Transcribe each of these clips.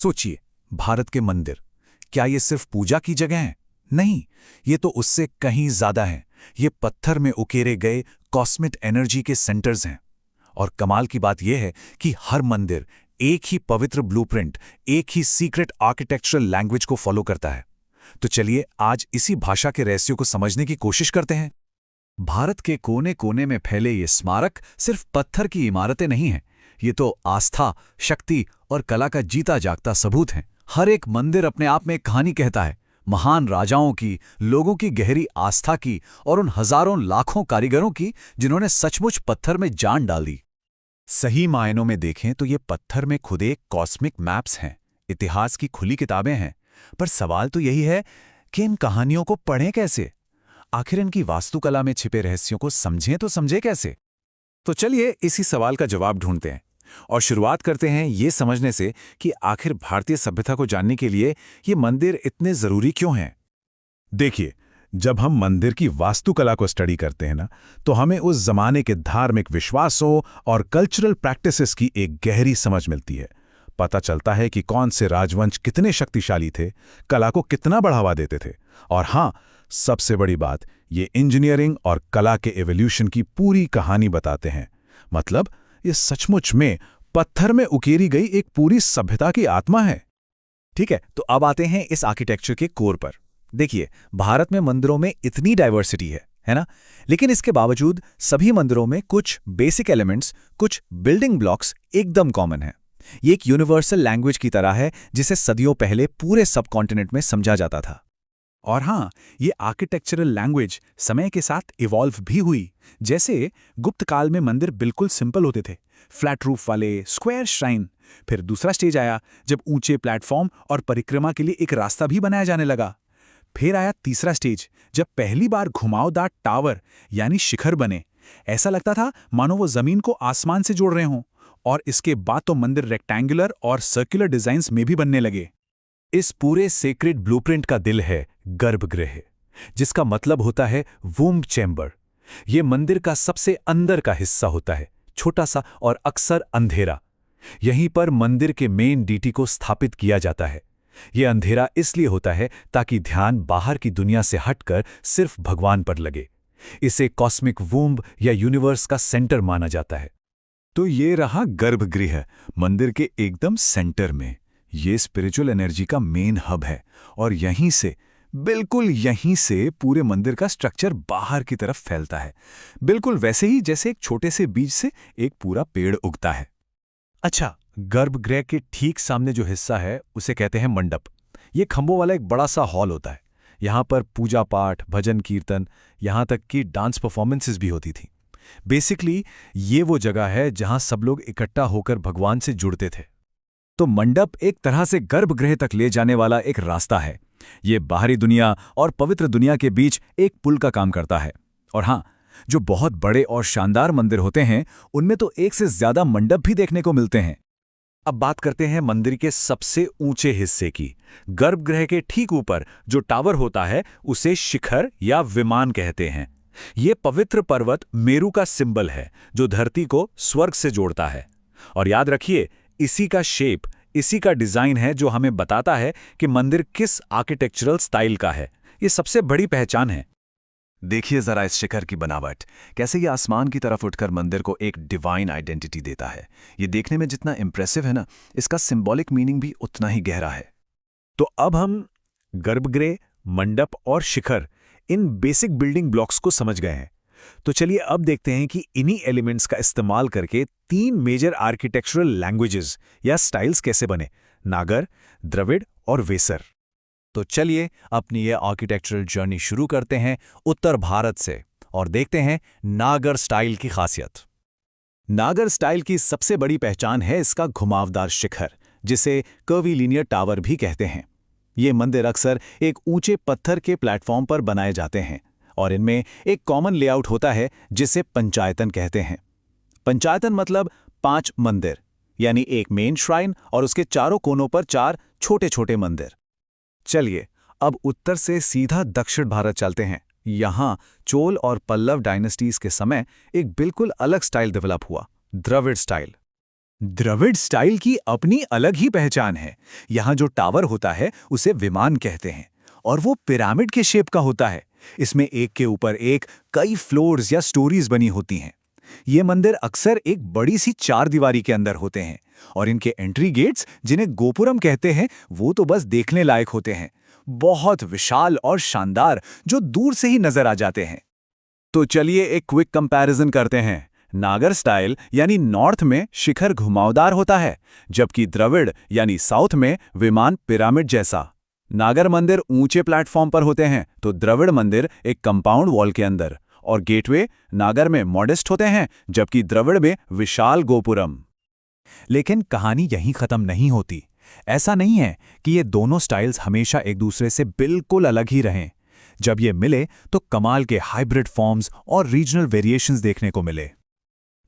सोचिए, भारत के मंदिर, क्या ये सिर्फ पूजा की जगह हैं? नहीं, ये तो उससे कहीं ज्यादा है। ये पत्थर में उकेरे गए कॉस्मिक एनर्जी के सेंटर्स हैं। और कमाल की बात यह है कि हर मंदिर एक ही पवित्र ब्लूप्रिंट, एक ही सीक्रेट आर्किटेक्चरल लैंग्वेज को फॉलो करता है। तो चलिए आज इसी भाषा के रहस्यों को समझने की कोशिश करते हैं। भारत के कोने कोने में फैले ये स्मारक सिर्फ पत्थर की इमारतें नहीं हैं, ये तो आस्था, शक्ति और कला का जीता जागता सबूत हैं। हर एक मंदिर अपने आप में एक कहानी कहता है, महान राजाओं की, लोगों की गहरी आस्था की और उन हजारों लाखों कारीगरों की जिन्होंने सचमुच पत्थर में जान डाल दी। सही मायनों में देखें तो ये पत्थर में खुदे कॉस्मिक मैप्स हैं, इतिहास की खुली किताबें हैं। पर सवाल तो यही है कि इन कहानियों को पढ़ें कैसे? आखिर इनकी वास्तुकला में छिपे रहस्यों को समझें तो समझे कैसे? तो चलिए इसी सवाल का जवाब ढूंढते हैं और शुरुआत करते हैं ये समझने से कि आखिर भारतीय सभ्यता को जानने के लिए ये मंदिर इतने जरूरी क्यों हैं। देखिए, जब हम मंदिर की वास्तुकला को स्टडी करते हैं ना, तो हमें उस जमाने के धार्मिक विश्वासों और कल्चरल प्रैक्टिसेस की एक गहरी समझ मिलती है। पता चलता है कि कौन से राजवंश कितने शक्तिशाली थे, कला को कितना बढ़ावा देते थे, और हाँ, सबसे बड़ी बात, ये इंजीनियरिंग और कला के एवोल्यूशन की पूरी कहानी बताते हैं। मतलब ये सचमुच में पत्थर में उकेरी गई एक पूरी सभ्यता की आत्मा है। ठीक है, तो अब आते हैं इस आर्किटेक्चर के कोर पर। देखिए, भारत में मंदिरों में इतनी डाइवर्सिटी है ना? लेकिन इसके बावजूद सभी मंदिरों में कुछ बेसिक एलिमेंट्स, कुछ बिल्डिंग ब्लॉक्स एकदम कॉमन है। ये एक यूनिवर्सल लैंग्वेज की तरह है जिसे सदियों पहले पूरे सबकॉन्टिनेंट में समझा जाता था। और हाँ, ये आर्किटेक्चरल लैंग्वेज समय के साथ इवॉल्व भी हुई। जैसे गुप्त काल में मंदिर बिल्कुल सिंपल होते थे, फ्लैट रूफ वाले स्क्वायर श्राइन। फिर दूसरा स्टेज आया जब ऊंचे प्लेटफॉर्म और परिक्रमा के लिए एक रास्ता भी बनाया जाने लगा। फिर आया तीसरा स्टेज जब पहली बार घुमावदार टावर यानी शिखर बने। ऐसा लगता था मानो वो जमीन को आसमान से जोड़ रहे हों। और इसके बाद तो मंदिर रेक्टेंगुलर और सर्कुलर डिजाइन्स में भी बनने लगे। इस पूरे सेक्रेड ब्लूप्रिंट का दिल है गर्भगृह, जिसका मतलब होता है वूम्ब चैम्बर। ये मंदिर का सबसे अंदर का हिस्सा होता है, छोटा सा और अक्सर अंधेरा। यहीं पर मंदिर के मेन डीटी को स्थापित किया जाता है। यह अंधेरा इसलिए होता है ताकि ध्यान बाहर की दुनिया से हटकर सिर्फ भगवान पर लगे। इसे कॉस्मिक वूम्ब या यूनिवर्स का सेंटर माना जाता है। तो ये रहा गर्भगृह, मंदिर के एकदम सेंटर में। ये स्पिरिचुअल एनर्जी का मेन हब है और बिल्कुल यहीं से पूरे मंदिर का स्ट्रक्चर बाहर की तरफ फैलता है, बिल्कुल वैसे ही जैसे एक छोटे से बीज से एक पूरा पेड़ उगता है। अच्छा, गर्भगृह के ठीक सामने जो हिस्सा है उसे कहते हैं मंडप। ये खंभों वाला एक बड़ा सा हॉल होता है। यहाँ पर पूजा पाठ, भजन कीर्तन, यहाँ तक कि डांस परफॉर्मेंसेस भी होती थी। बेसिकली ये वो जगह है जहाँ सब लोग इकट्ठा होकर भगवान से जुड़ते थे। तो मंडप एक तरह से गर्भगृह तक ले जाने वाला एक रास्ता है। ये बाहरी दुनिया और पवित्र दुनिया के बीच एक पुल का काम करता है। और हाँ, जो बहुत बड़े और शानदार मंदिर होते हैं उनमें तो एक से ज्यादा मंडप भी देखने को मिलते हैं। अब बात करते हैं मंदिर के सबसे ऊंचे हिस्से की। गर्भगृह के ठीक ऊपर जो टावर होता है उसे शिखर या विमान कहते हैं। ये पवित्र पर्वत मेरू का सिंबल है जो धरती को स्वर्ग से जोड़ता है। और याद रखिए, इसी का शेप, इसी का डिजाइन है जो हमें बताता है कि मंदिर किस आर्किटेक्चरल स्टाइल का है। ये सबसे बड़ी पहचान है। देखिए जरा इस शिखर की बनावट, कैसे ये आसमान की तरफ उठकर मंदिर को एक डिवाइन आइडेंटिटी देता है। ये देखने में जितना इंप्रेसिव है ना, इसका सिंबॉलिक मीनिंग भी उतना ही गहरा है। तो अब हम गर्भगृह, मंडप और शिखर, इन बेसिक बिल्डिंग ब्लॉक्स को समझ गए हैं। तो चलिए अब देखते हैं कि इन्हीं एलिमेंट्स का इस्तेमाल करके 3 मेजर आर्किटेक्चरल लैंग्वेजेस या स्टाइल्स कैसे बने: नागर, द्रविड़ और वेसर। तो चलिए अपनी ये आर्किटेक्चरल जर्नी शुरू करते हैं उत्तर भारत से और देखते हैं नागर स्टाइल की खासियत। नागर स्टाइल की सबसे बड़ी पहचान है इसका घुमावदार शिखर, जिसे कर्वीलिनियर टावर भी कहते हैं। ये मंदिर अक्सर एक ऊंचे पत्थर के प्लेटफॉर्म पर बनाए जाते हैं और इनमें एक कॉमन लेआउट होता है जिसे पंचायतन कहते हैं। पंचायतन मतलब 5 मंदिर, यानी एक मेन श्राइन और उसके चारों कोनों पर 4 छोटे छोटे मंदिर। चलिए अब उत्तर से सीधा दक्षिण भारत चलते हैं। यहाँ चोल और पल्लव डायनेस्टीज के समय एक बिल्कुल अलग स्टाइल डेवलप हुआ, द्रविड़ स्टाइल। द्रविड़ स्टाइल की अपनी अलग ही पहचान है। यहाँ जो टावर होता है उसे विमान कहते हैं और वो पिरामिड के शेप का होता है। इसमें एक के ऊपर एक कई फ्लोर्स या स्टोरीज बनी होती हैं। ये मंदिर अक्सर एक बड़ी सी चार दीवारी के अंदर होते हैं और इनके एंट्री गेट्स, जिन्हें गोपुरम कहते हैं, वो तो बस देखने लायक होते हैं। बहुत विशाल और शानदार, जो दूर से ही नजर आ जाते हैं। तो चलिए एक क्विक कंपैरिजन करते हैं। नागर स्टाइल यानी नॉर्थ में शिखर घुमावदार होता है, जबकि द्रविड़ यानी साउथ में विमान पिरामिड जैसा। नागर मंदिर ऊंचे प्लेटफॉर्म पर होते हैं तो द्रविड़ मंदिर एक कंपाउंड वॉल के अंदर, और गेटवे नागर में मॉडेस्ट होते हैं जबकि द्रविड़ में विशाल गोपुरम। लेकिन कहानी यहीं खत्म नहीं होती। ऐसा नहीं है कि ये दोनों स्टाइल्स हमेशा एक दूसरे से बिल्कुल अलग ही रहें। जब ये मिले तो कमाल के हाइब्रिड फॉर्म्स और रीजनल वेरिएशंस देखने को मिले।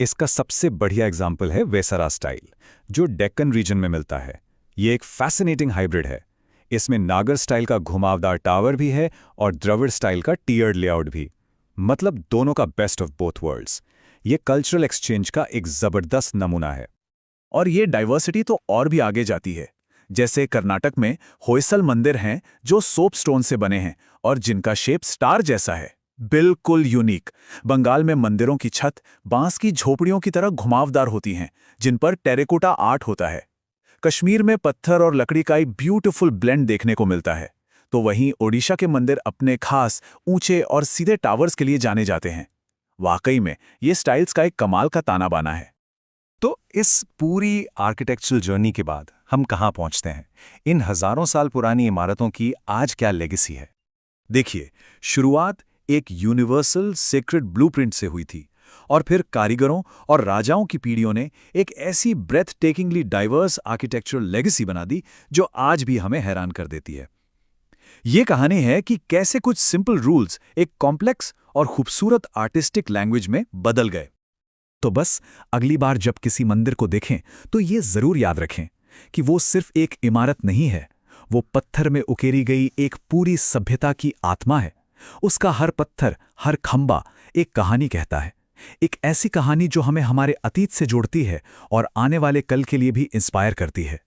इसका सबसे बढ़िया एग्जाम्पल है वेसरा स्टाइल, जो डेक्कन रीजन में मिलता है। ये एक फैसिनेटिंग हाइब्रिड है। इसमें नागर स्टाइल का घुमावदार टावर भी है और द्रविड़ स्टाइल का टियर्ड लेआउट भी। मतलब दोनों का बेस्ट ऑफ बोथ वर्ल्ड्स। ये कल्चरल एक्सचेंज का एक जबरदस्त नमूना है। और ये डाइवर्सिटी तो और भी आगे जाती है। जैसे कर्नाटक में होयसल मंदिर हैं जो सोप स्टोन से बने हैं और जिनका शेप स्टार जैसा है, बिल्कुल यूनिक। बंगाल में मंदिरों की छत बांस की झोपड़ियों की तरह घुमावदार होती हैं, जिन पर टेरेकोटा आर्ट होता है। कश्मीर में पत्थर और लकड़ी का एक ब्यूटीफुल ब्लेंड देखने को मिलता है। तो वहीं ओडिशा के मंदिर अपने खास ऊंचे और सीधे टावर्स के लिए जाने जाते हैं। वाकई में ये स्टाइल्स का एक कमाल का ताना बाना है। तो इस पूरी आर्किटेक्चरल जर्नी के बाद हम कहाँ पहुंचते हैं? इन हजारों साल पुरानी इमारतों की आज क्या लेगेसी है? देखिए, शुरुआत एक यूनिवर्सल सीक्रेट ब्लूप्रिंट से हुई थी और फिर कारीगरों और राजाओं की पीढ़ियों ने एक ऐसी ब्रेथ टेकिंगली डाइवर्स आर्किटेक्चरल लेगेसी बना दी जो आज भी हमें हैरान कर देती है। ये कहानी है कि कैसे कुछ सिंपल रूल्स एक कॉम्प्लेक्स और खूबसूरत आर्टिस्टिक लैंग्वेज में बदल गए। तो बस अगली बार जब किसी मंदिर को देखें तो ये जरूर याद रखें कि वो सिर्फ एक इमारत नहीं है, वो पत्थर में उकेरी गई एक पूरी सभ्यता की आत्मा है। उसका हर पत्थर, हर खंबा एक कहानी कहता है, एक ऐसी कहानी जो हमें हमारे अतीत से जोड़ती है और आने वाले कल के लिए भी इंस्पायर करती है।